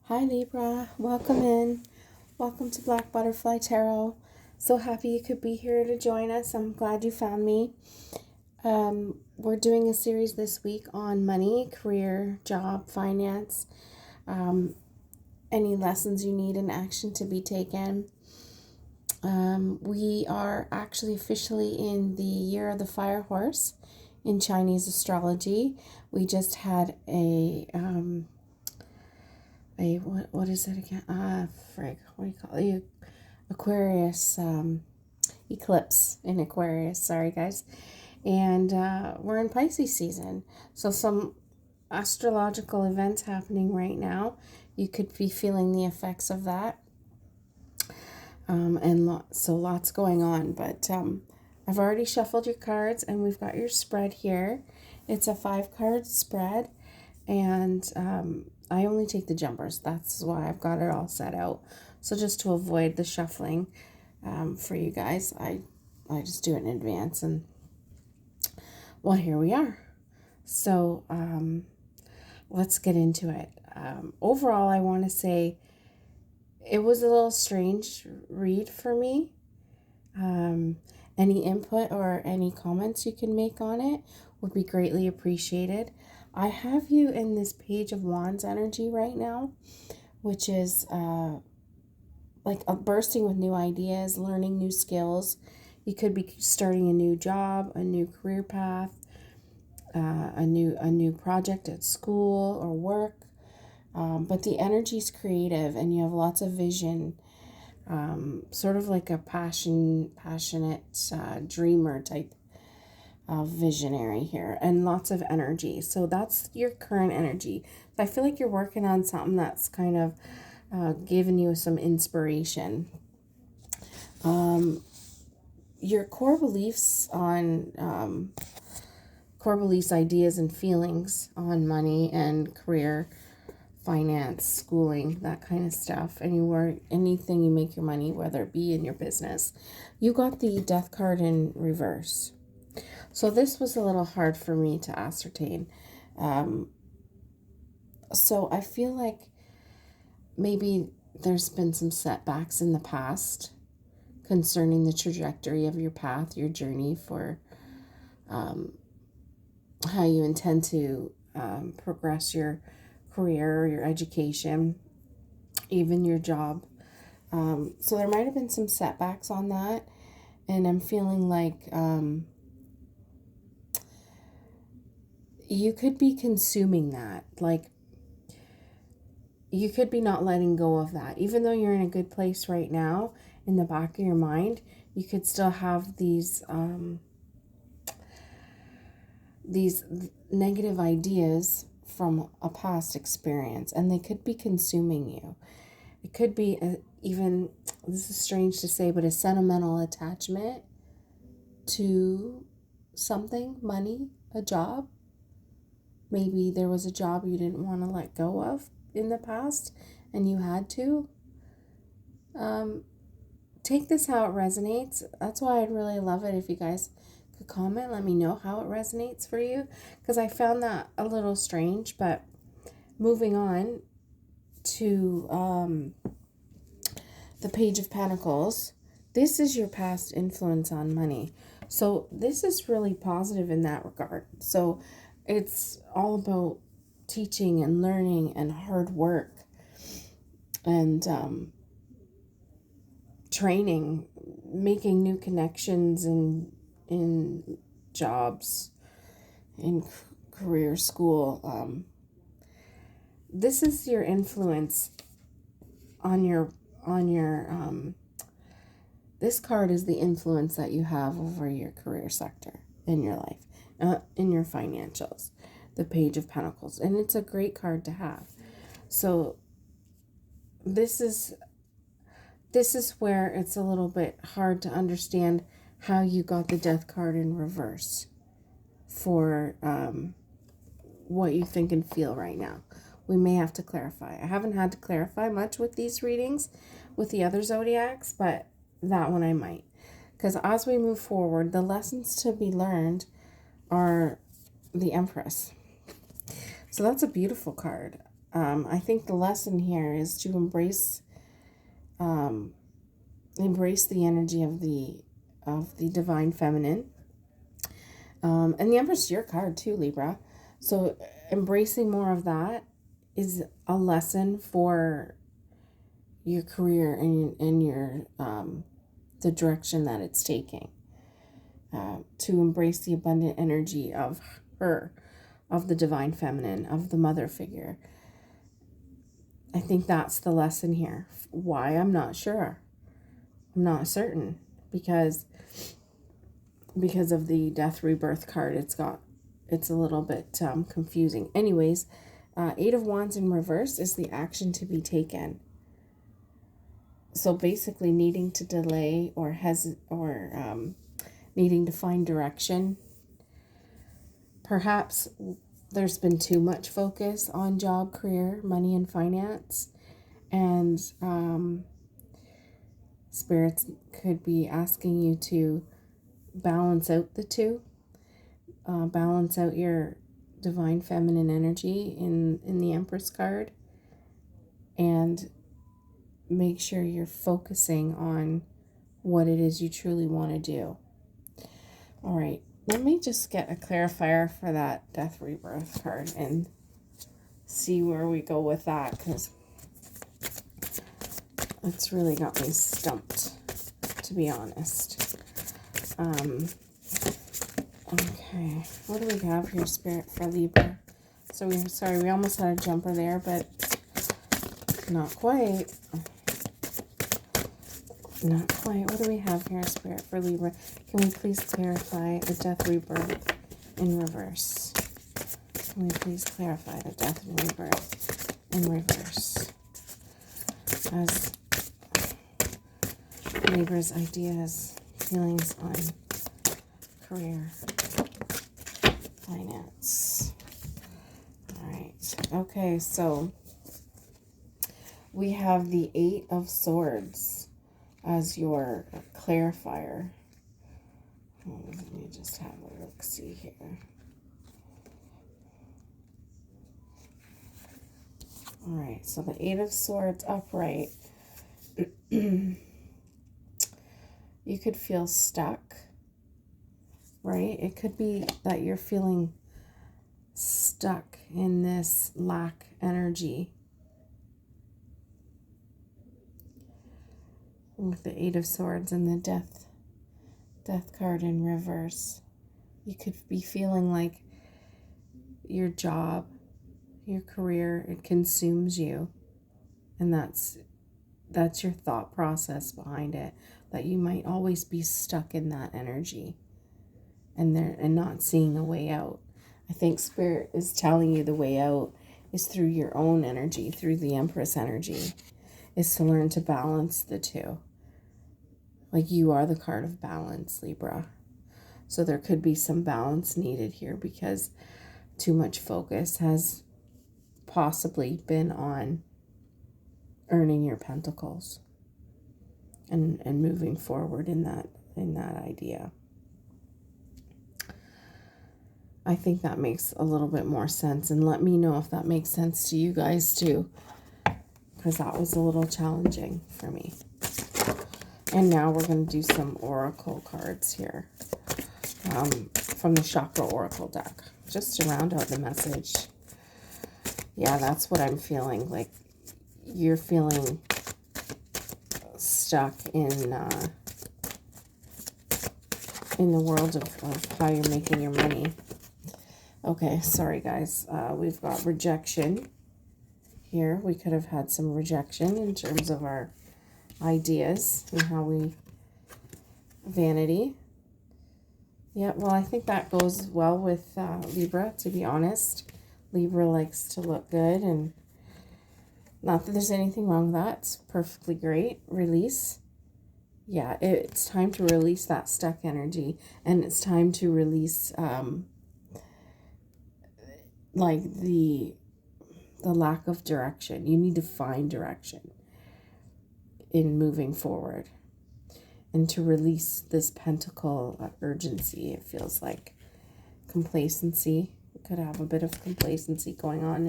Hi Libra, welcome in. Welcome to Black Butterfly Tarot. So happy you could be here to join us. I'm glad you found me. We're doing a series this week on money, career, job, finance, any lessons you need in action to be taken. We are actually officially in the year of the fire horse in Chinese astrology. We just had what is it again? What do you call it? Aquarius, eclipse in Aquarius. Sorry, guys. And we're in Pisces season. So some astrological events happening right now. You could be feeling the effects of that. So lots going on. But I've already shuffled your cards and we've got your spread here. It's a 5-card spread. And I only take the jumpers. That's why I've got it all set out. So just to avoid the shuffling for you guys, I just do it in advance. And well, here we are. So let's get into it. Overall, I want to say it was a little strange read for me. Any input or any comments you can make on it would be greatly appreciated. I have you in this Page of Wands energy right now, which is like bursting with new ideas, learning new skills. You could be starting a new job, a new career path, a new project at school or work. But the energy is creative and you have lots of vision, sort of like a passionate dreamer type visionary here, and lots of energy. So that's your current energy. So I feel like you're working on something that's kind of giving you some inspiration. Your core beliefs, ideas and feelings on money and career, finance, schooling, that kind of stuff. Anything you make your money, whether it be in your business. You got the Death card in reverse. So this was a little hard for me to ascertain. So I feel like maybe there's been some setbacks in the past concerning the trajectory of your path, your journey for how you intend to progress your career, your education, even your job. So there might have been some setbacks on that. And I'm feeling like you could be consuming that. Like, you could be not letting go of that. Even though you're in a good place right now, in the back of your mind, you could still have these negative ideas from a past experience, and they could be consuming you. It could be even, this is strange to say, but a sentimental attachment to something, money, a job. Maybe there was a job you didn't want to let go of in the past and you had to. Take this how it resonates. That's why I'd really love it if you guys could comment. Let me know how it resonates for you, because I found that a little strange. But moving on to the Page of Pentacles. This is your past influence on money. So this is really positive in that regard. So it's all about teaching and learning and hard work and training, making new connections in jobs, in career, school. This is your influence on your this card is the influence that you have over your career sector in your life, in your financials, the Page of Pentacles. And it's a great card to have. So this is where it's a little bit hard to understand how you got the Death card in reverse for what you think and feel right now. We may have to clarify. I haven't had to clarify much with these readings with the other zodiacs, but that one I might. Because as we move forward, the lessons to be learned are the Empress. So that's a beautiful card. I think the lesson here is to embrace the energy of the divine feminine. And the Empress is your card too, Libra. So embracing more of that is a lesson for your career and your the direction that it's taking. To embrace the abundant energy of her, of the divine feminine, of the mother figure. I think that's the lesson here. Why? I'm not sure. I'm not certain because of the death rebirth card. It's a little bit confusing. Anyways, 8 of Wands in reverse is the action to be taken. So basically needing to delay or needing to find direction. Perhaps there's been too much focus on job, career, money, and finance. And spirits could be asking you to balance out the two. Balance out your divine feminine energy in the Empress card. And make sure you're focusing on what it is you truly want to do. All right. Let me just get a clarifier for that death rebirth card and see where we go with that, because it's really got me stumped, to be honest. Okay, what do we have here, Spirit, for Libra? So we almost had a jumper there, but not quite. Not quite. What do we have here, Spirit, for Libra? Can we please clarify the death rebirth in reverse? Can we please clarify the death and rebirth in reverse? As Libra's ideas, feelings on career, finance. All right. Okay, so we have the 8 of Swords as your clarifier. Let me just have a look-see here. All right, so the 8 of Swords upright. You could feel stuck, right? It could be that you're feeling stuck in this lack energy. With the 8 of Swords and the death card in reverse. You could be feeling like your job, your career, it consumes you. And that's your thought process behind it, that you might always be stuck in that energy and not seeing a way out. I think Spirit is telling you the way out is through your own energy, through the Empress energy, is to learn to balance the two. Like, you are the card of balance, Libra. So there could be some balance needed here because too much focus has possibly been on earning your pentacles and moving forward in that idea. I think that makes a little bit more sense, and let me know if that makes sense to you guys too, because that was a little challenging for me. And now we're going to do some oracle cards here from the Chakra Oracle deck, just to round out the message. Yeah, that's what I'm feeling. Like, you're feeling stuck in the world of how you're making your money. Okay, sorry guys. We've got rejection here. We could have had some rejection in terms of our ideas and how we vanity. Yeah, well, I think that goes well with Libra, to be honest. Libra likes to look good, and not that there's anything wrong with that. It's perfectly great. Release. Yeah, it's time to release that stuck energy, and it's time to release like the lack of direction. You need to find direction in moving forward, and to release this pentacle urgency. It feels like complacency. We could have a bit of complacency going on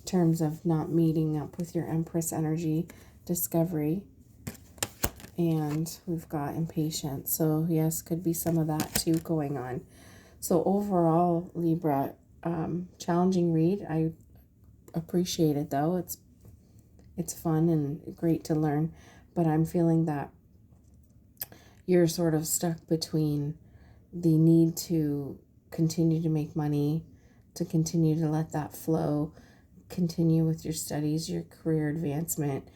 terms of not meeting up with your Empress energy, discovery. And we've got impatient. So yes, could be some of that too going on. So overall, Libra, challenging read. I appreciate it though. It's fun and great to learn. But I'm feeling that you're sort of stuck between the need to continue to make money, to continue to let that flow, continue with your studies, your career advancement,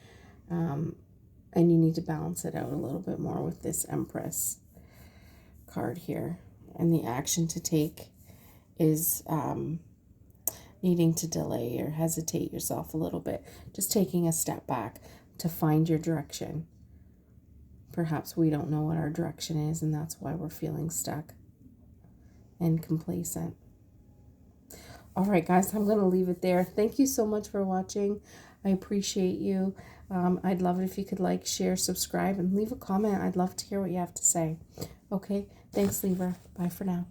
and you need to balance it out a little bit more with this Empress card here. And the action to take is needing to delay or hesitate yourself a little bit, just taking a step back to find your direction. Perhaps we don't know what our direction is, and that's why we're feeling stuck and complacent. All right, guys, I'm going to leave it there. Thank you so much for watching. I appreciate you. I'd love it if you could like, share, subscribe, and leave a comment. I'd love to hear what you have to say. Okay, thanks, Libra. Bye for now.